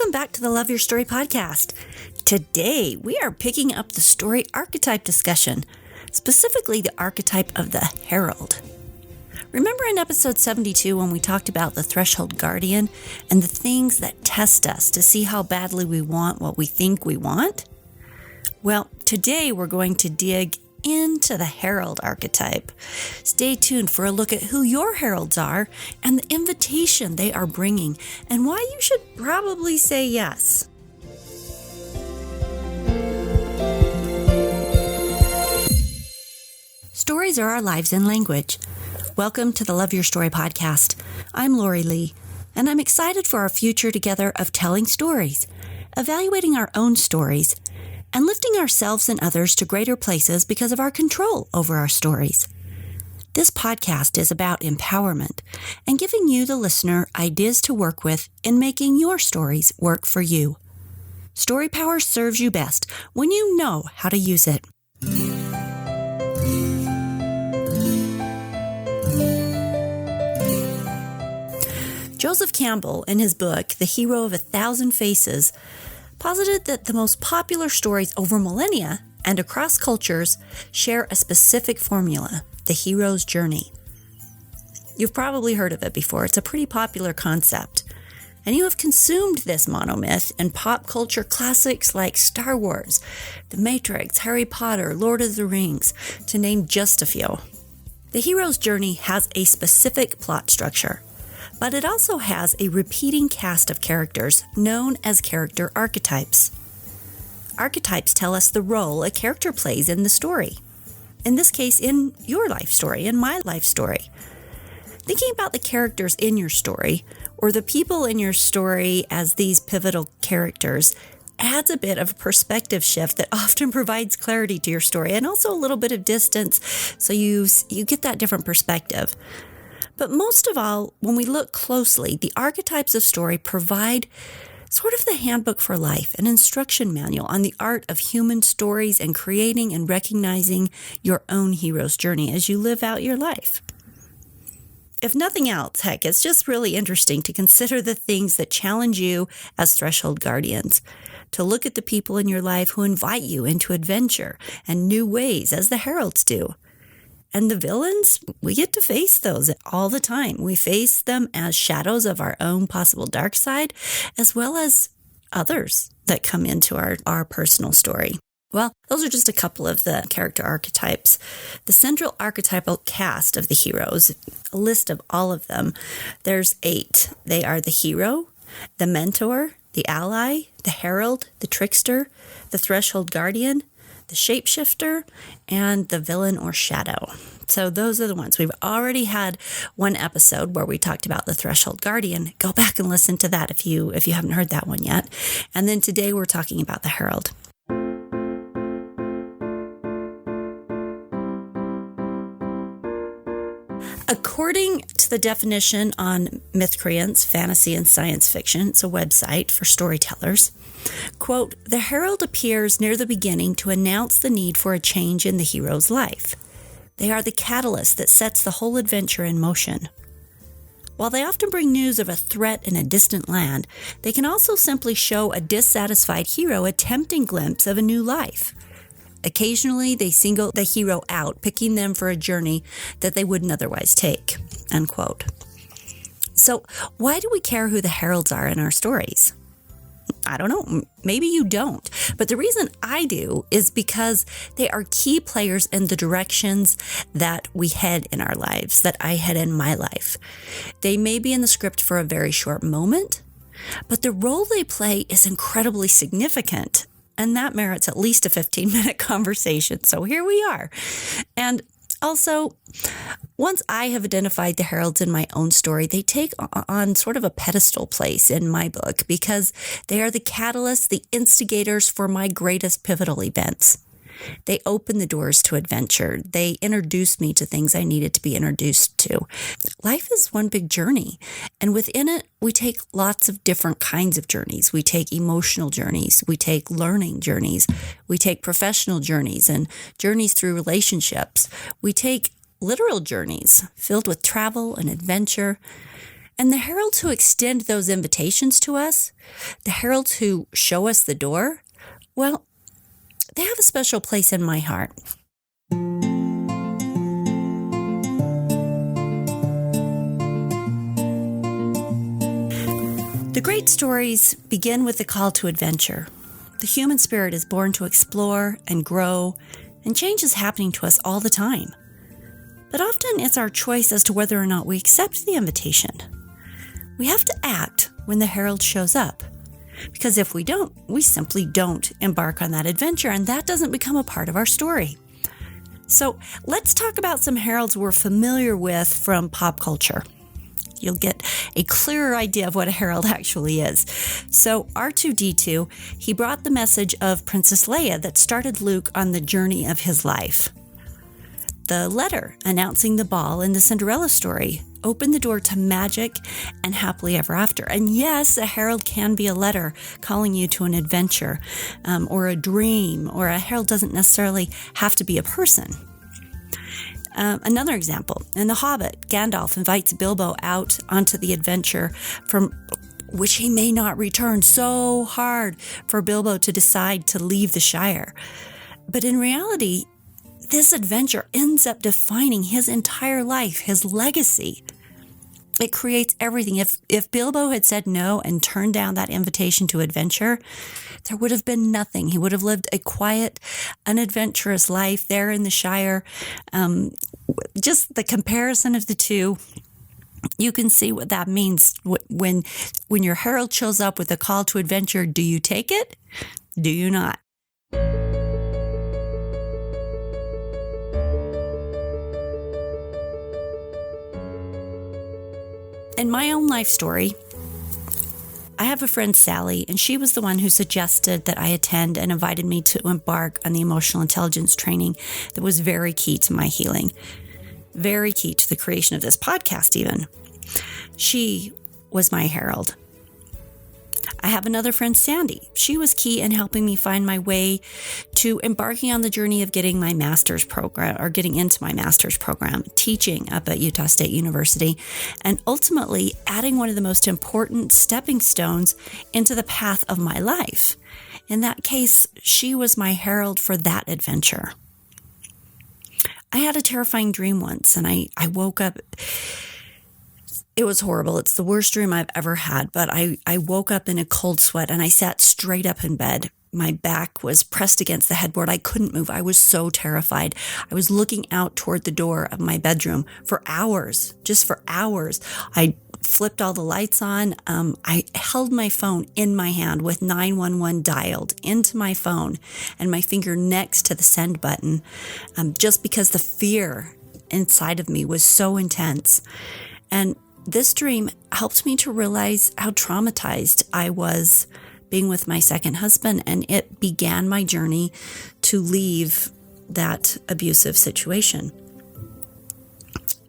Welcome back to the Love Your Story podcast. Today, we are picking up the story archetype discussion, specifically the archetype of the herald. Remember in episode 72 when we talked about the threshold guardian and the things that test us to see how badly we want what we think we want? Well, today we're going to dig into the herald archetype. Stay tuned for a look at who your heralds are and the invitation they are bringing and why you should probably say yes. Stories are our lives in language. Welcome to the Love Your Story podcast. I'm Lori Lee, and I'm excited for our future together of telling stories, evaluating our own stories, and lifting ourselves and others to greater places because of our control over our stories. This podcast is about empowerment and giving you, the listener, ideas to work with in making your stories work for you. Story power serves you best when you know how to use it. Joseph Campbell, in his book, The Hero of 1,000 Faces, posited that the most popular stories over millennia and across cultures share a specific formula, the hero's journey. You've probably heard of it before. It's a pretty popular concept. And you have consumed this monomyth in pop culture classics like Star Wars, The Matrix, Harry Potter, Lord of the Rings, to name just a few. The hero's journey has a specific plot structure, but it also has a repeating cast of characters known as character archetypes. Archetypes tell us the role a character plays in the story. In this case, in your life story, in my life story. Thinking about the characters in your story, or the people in your story as these pivotal characters, adds a bit of a perspective shift that often provides clarity to your story, and also a little bit of distance, so you get that different perspective. But most of all, when we look closely, the archetypes of story provide sort of the handbook for life, an instruction manual on the art of human stories and creating and recognizing your own hero's journey as you live out your life. If nothing else, heck, it's just really interesting to consider the things that challenge you as threshold guardians, to look at the people in your life who invite you into adventure and new ways, as the heralds do. And the villains, we get to face those all the time. We face them as shadows of our own possible dark side, as well as others that come into our personal story. Well, those are just a couple of the character archetypes. The central archetypal cast of the heroes, a list of all of them, there's 8. They are the hero, the mentor, the ally, the herald, the trickster, the threshold guardian, the shapeshifter, and the villain or shadow. So those are the ones. We've already had one episode where we talked about the threshold guardian. Go back and listen to that if you haven't heard that one yet. And then today we're talking about the herald. According to the definition on Mythcreants, Fantasy and Science Fiction, it's a website for storytellers, quote, "The herald appears near the beginning to announce the need for a change in the hero's life. They are the catalyst that sets the whole adventure in motion. While they often bring news of a threat in a distant land, they can also simply show a dissatisfied hero a tempting glimpse of a new life. Occasionally, they single the hero out, picking them for a journey that they wouldn't otherwise take," unquote. So why do we care who the heralds are in our stories? I don't know. Maybe you don't. But the reason I do is because they are key players in the directions that we head in our lives, that I head in my life. They may be in the script for a very short moment, but the role they play is incredibly significant. And that merits at least a 15-minute conversation. So here we are. And also, once I have identified the heralds in my own story, they take on sort of a pedestal place in my book because they are the catalysts, the instigators for my greatest pivotal events. They opened the doors to adventure. They introduced me to things I needed to be introduced to. Life is one big journey, and within it, we take lots of different kinds of journeys. We take emotional journeys. We take learning journeys. We take professional journeys and journeys through relationships. We take literal journeys filled with travel and adventure. And the heralds who extend those invitations to us, the heralds who show us the door, well, they have a special place in my heart. The great stories begin with the call to adventure. The human spirit is born to explore and grow, and change is happening to us all the time. But often it's our choice as to whether or not we accept the invitation. We have to act when the herald shows up, because if we don't, we simply don't embark on that adventure, and that doesn't become a part of our story. So let's talk about some heralds we're familiar with from pop culture. You'll get a clearer idea of what a herald actually is. So R2-D2, he brought the message of Princess Leia that started Luke on the journey of his life. The letter announcing the ball in the Cinderella story opened the door to magic and happily ever after. And yes, a herald can be a letter calling you to an adventure or a dream, or a herald doesn't necessarily have to be a person. Another example, in The Hobbit, Gandalf invites Bilbo out onto the adventure from which he may not return, so hard for Bilbo to decide to leave the Shire. But in reality, this adventure ends up defining his entire life, his legacy. It creates everything. If Bilbo had said no and turned down that invitation to adventure, there would have been nothing. He would have lived a quiet, unadventurous life there in the Shire. Just the comparison of the two, you can see what that means. When your herald shows up with a call to adventure, do you take it? Do you not? In my own life story, I have a friend, Sally, and she was the one who suggested that I attend and invited me to embark on the emotional intelligence training that was very key to my healing, very key to the creation of this podcast even. She was my herald. I have another friend, Sandy. She was key in helping me find my way to embarking on the journey of getting my master's program, or getting into my master's program, teaching up at Utah State University, and ultimately adding one of the most important stepping stones into the path of my life. In that case, she was my herald for that adventure. I had a terrifying dream once, and I woke up. It was horrible. It's the worst dream I've ever had, but I woke up in a cold sweat and I sat straight up in bed. My back was pressed against the headboard. I couldn't move. I was so terrified. I was looking out toward the door of my bedroom for hours, just for hours. I flipped all the lights on. I held my phone in my hand with 911 dialed into my phone and my finger next to the send button, just because the fear inside of me was so intense. And this dream helped me to realize how traumatized I was being with my second husband, and it began my journey to leave that abusive situation.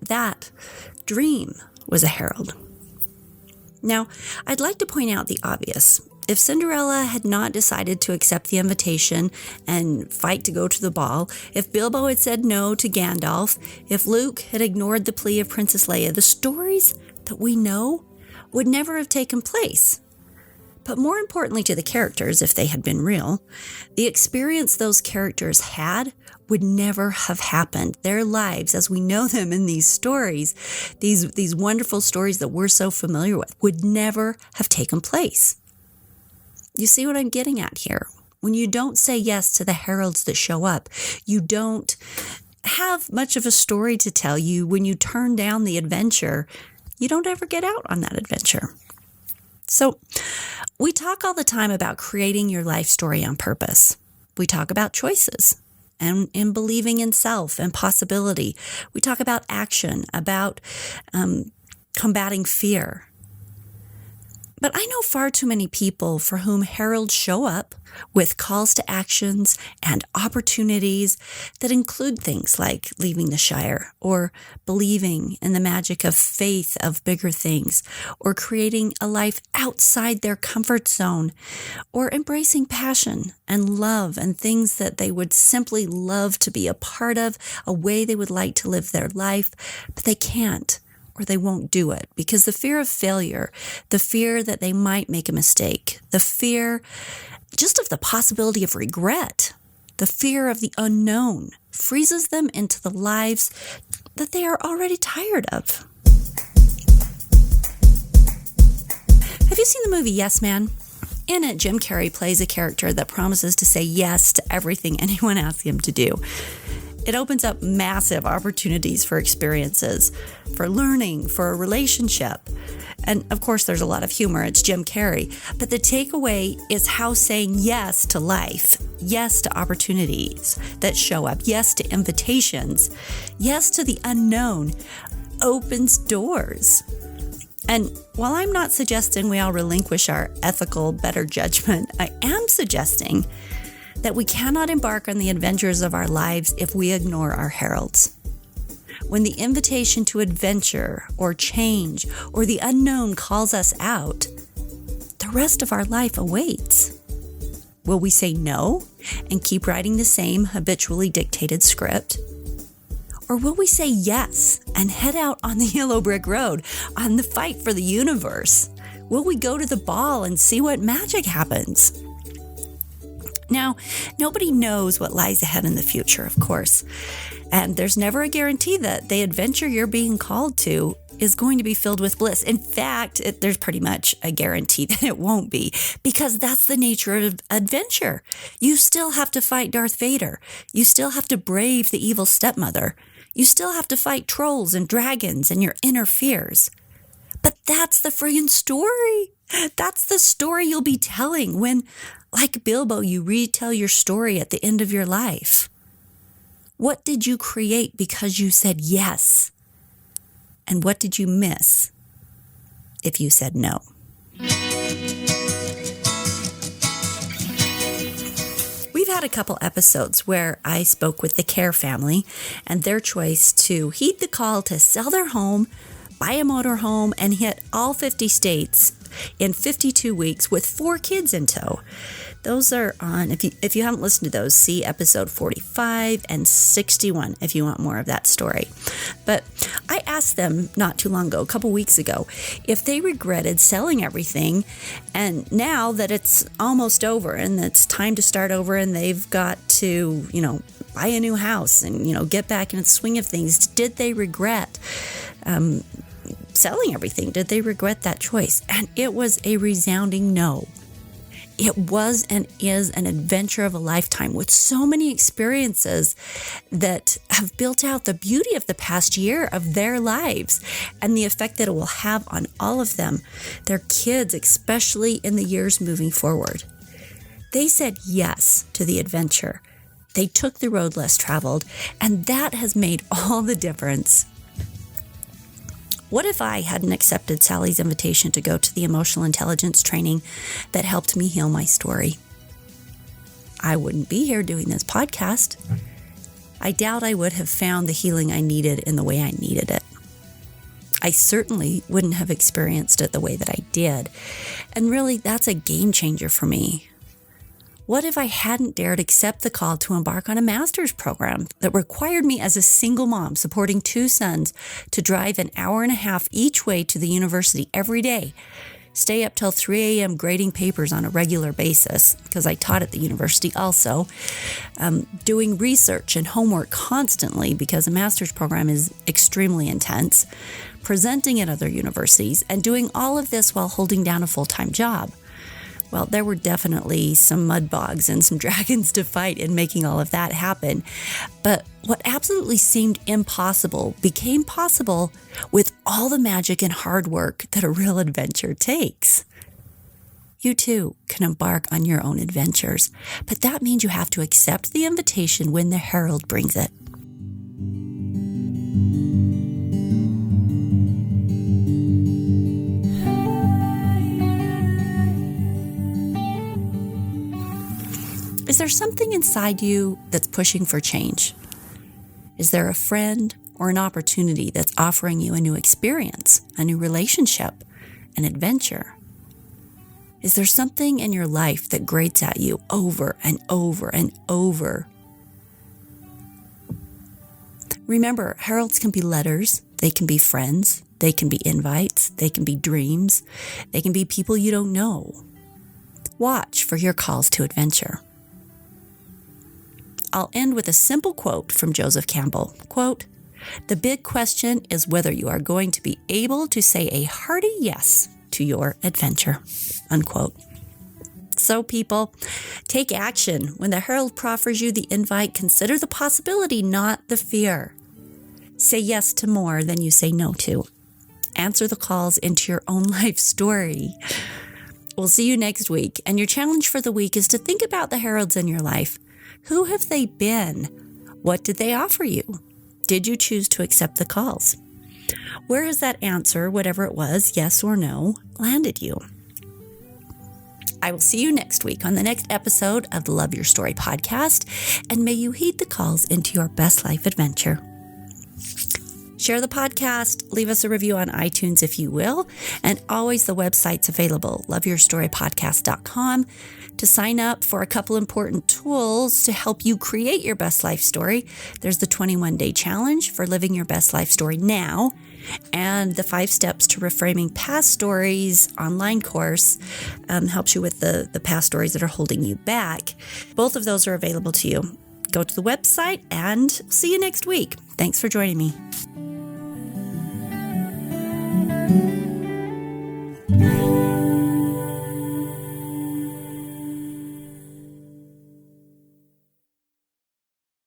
That dream was a herald. Now, I'd like to point out the obvious. If Cinderella had not decided to accept the invitation and fight to go to the ball, if Bilbo had said no to Gandalf, if Luke had ignored the plea of Princess Leia, the stories that we know would never have taken place. But more importantly to the characters, if they had been real, the experience those characters had would never have happened. Their lives, as we know them in these stories, these wonderful stories that we're so familiar with, would never have taken place. You see what I'm getting at here? When you don't say yes to the heralds that show up, you don't have much of a story to tell you. When you turn down the adventure, you don't ever get out on that adventure. So we talk all the time about creating your life story on purpose. We talk about choices and in believing in self and possibility. We talk about action, about combating fear. But I know far too many people for whom heralds show up with calls to actions and opportunities that include things like leaving the Shire, or believing in the magic of faith of bigger things, or creating a life outside their comfort zone, or embracing passion and love and things that they would simply love to be a part of, a way they would like to live their life, but they can't or they won't do it, because the fear of failure, the fear that they might make a mistake, the fear just of the possibility of regret, the fear of the unknown freezes them into the lives that they are already tired of. Have you seen the movie Yes Man? In it, Jim Carrey plays a character that promises to say yes to everything anyone asks him to do. It opens up massive opportunities for experiences, for learning, for a relationship. And of course, there's a lot of humor. It's Jim Carrey. But the takeaway is how saying yes to life, yes to opportunities that show up, yes to invitations, yes to the unknown opens doors. And while I'm not suggesting we all relinquish our ethical better judgment, I am suggesting that we cannot embark on the adventures of our lives if we ignore our heralds. When the invitation to adventure or change or the unknown calls us out, the rest of our life awaits. Will we say no and keep writing the same habitually dictated script? Or will we say yes and head out on the yellow brick road on the fight for the universe? Will we go to the ball and see what magic happens? Now, nobody knows what lies ahead in the future, of course, and there's never a guarantee that the adventure you're being called to is going to be filled with bliss. In fact, there's pretty much a guarantee that it won't be, because that's the nature of adventure. You still have to fight Darth Vader. You still have to brave the evil stepmother. You still have to fight trolls and dragons and your inner fears. But that's the friggin' story. That's the story you'll be telling when, like Bilbo, you retell your story at the end of your life. What did you create because you said yes? And what did you miss if you said no? We've had a couple episodes where I spoke with the Care family and their choice to heed the call to sell their home, buy a motorhome, and hit all 50 states in 52 weeks with 4 kids in tow. Those are on, if you haven't listened to those, see episode 45 and 61 if you want more of that story. But I asked them not too long ago, a couple weeks ago, if they regretted selling everything, and now that it's almost over and it's time to start over and they've got to, buy a new house and, get back in the swing of things, did they regret selling everything? Did they regret that choice? And it was a resounding no. It was and is an adventure of a lifetime with so many experiences that have built out the beauty of the past year of their lives and the effect that it will have on all of them, their kids, especially in the years moving forward. They said yes to the adventure. They took the road less traveled, and that has made all the difference. What if I hadn't accepted Sally's invitation to go to the emotional intelligence training that helped me heal my story? I wouldn't be here doing this podcast. I doubt I would have found the healing I needed in the way I needed it. I certainly wouldn't have experienced it the way that I did. And really, that's a game changer for me. What if I hadn't dared accept the call to embark on a master's program that required me as a single mom supporting 2 sons to drive an hour and a half each way to the university every day, stay up till 3 a.m. grading papers on a regular basis, because I taught at the university also, doing research and homework constantly because a master's program is extremely intense, presenting at other universities, and doing all of this while holding down a full-time job? Well, there were definitely some mud bogs and some dragons to fight in making all of that happen. But what absolutely seemed impossible became possible with all the magic and hard work that a real adventure takes. You too can embark on your own adventures, but that means you have to accept the invitation when the Herald brings it. Is there something inside you that's pushing for change? Is there a friend or an opportunity that's offering you a new experience, a new relationship, an adventure? Is there something in your life that grates at you over and over and over? Remember, heralds can be letters, they can be friends, They can be invites. They can be dreams. They can be people you don't know. Watch for your calls to adventure. I'll end with a simple quote from Joseph Campbell. Quote, "The big question is whether you are going to be able to say a hearty yes to your adventure." Unquote. So people, take action. When the Herald proffers you the invite, consider the possibility, not the fear. Say yes to more than you say no to. Answer the calls into your own life story. We'll see you next week. And your challenge for the week is to think about the heralds in your life. Who have they been? What did they offer you? Did you choose to accept the calls? Where has that answer, whatever it was, yes or no, landed you? I will see you next week on the next episode of the Love Your Story podcast, and may you heed the calls into your best life adventure. Share the podcast, leave us a review on iTunes if you will, and always the website's available, loveyourstorypodcast.com. To sign up for a couple important tools to help you create your best life story, there's the 21-day challenge for living your best life story now, and the 5 steps to reframing past stories online course helps you with the past stories that are holding you back. Both of those are available to you. Go to the website and see you next week. Thanks for joining me.